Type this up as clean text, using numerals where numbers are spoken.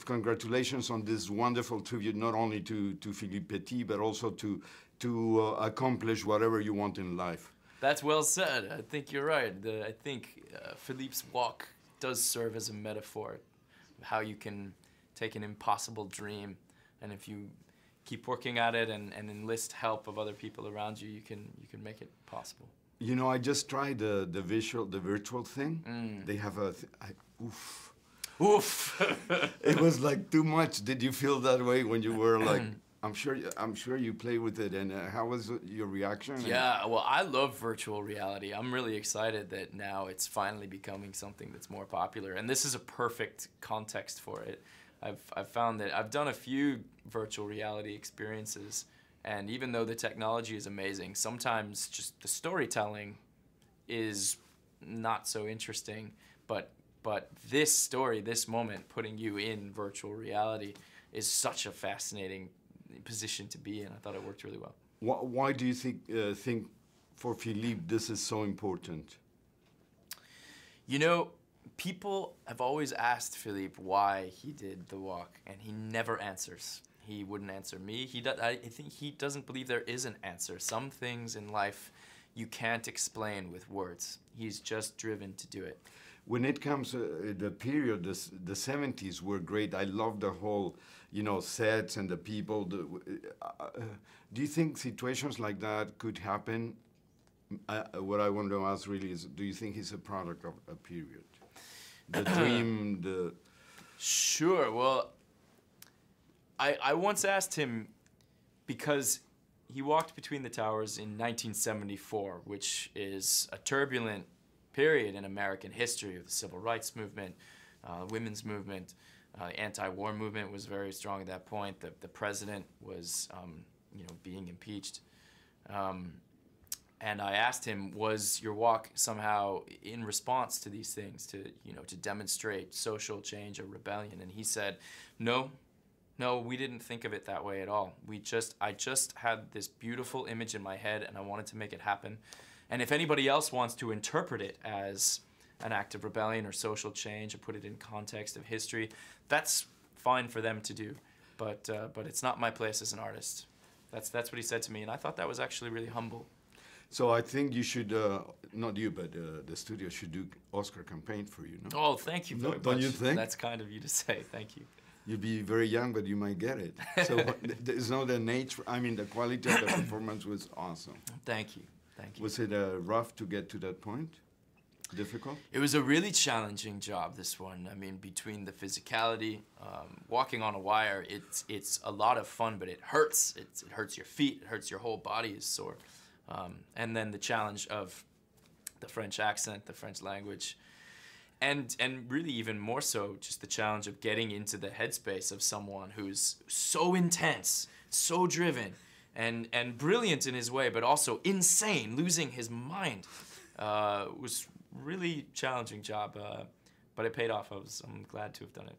Congratulations on this wonderful tribute, not only to Philippe Petit, but also to accomplish whatever you want in life. That's well said. I think you're right. I think Philippe's walk does serve as a metaphor, how you can take an impossible dream, and if you keep working at it and enlist help of other people around you, you can make it possible. You know, I just tried the virtual thing. They have oof. Oof. It was like too much. Did you feel that way when you were like? I'm sure you play with it. And how was your reaction? Yeah, well, I love virtual reality. I'm really excited that now it's finally becoming something that's more popular, and this is a perfect context for it. I've found that I've done a few virtual reality experiences, and even though the technology is amazing, sometimes just the storytelling is not so interesting. But this story, this moment, putting you in virtual reality, is such a fascinating position to be in. I thought it worked really well. Why do you think for Philippe this is so important? You know, people have always asked Philippe why he did the walk, and he never answers. He wouldn't answer me. I think he doesn't believe there is an answer. Some things in life you can't explain with words. He's just driven to do it. When it comes to the period, the 70s were great. I love the whole, you know, sets and the people. Do you think situations like that could happen? What I want to ask really is, do you think it's a product of a period? The dream, the... Sure, well, I once asked him, because he walked between the towers in 1974, which is a turbulent period in American history of the civil rights movement, women's movement. The anti-war movement was very strong at that point. The president was, you know, being impeached. And I asked him, was your walk somehow in response to these things, to, you know, to demonstrate social change or rebellion? And he said, no, we didn't think of it that way at all. I just had this beautiful image in my head, and I wanted to make it happen. And if anybody else wants to interpret it as an act of rebellion or social change or put it in context of history, that's fine for them to do. But it's not my place as an artist. That's what he said to me, and I thought that was actually really humble. So I think you should, not you, but the studio should do Oscar campaign for you, no? Oh, thank you very much. Don't you think? That's kind of you to say, thank you. You'll be very young, but you might get it. So there's no the nature, I mean, the quality of the performance was awesome. Thank you. Thank you. Was it rough to get to that point? Difficult? It was a really challenging job, this one. I mean, between the physicality, walking on a wire, it's a lot of fun, but it hurts. It hurts your feet, it hurts your whole body is sore. And then the challenge of the French accent, the French language, and really even more so, just the challenge of getting into the headspace of someone who's so intense, so driven, and brilliant in his way, but also insane, losing his mind. Was really challenging job, but it paid off. I'm glad to have done it.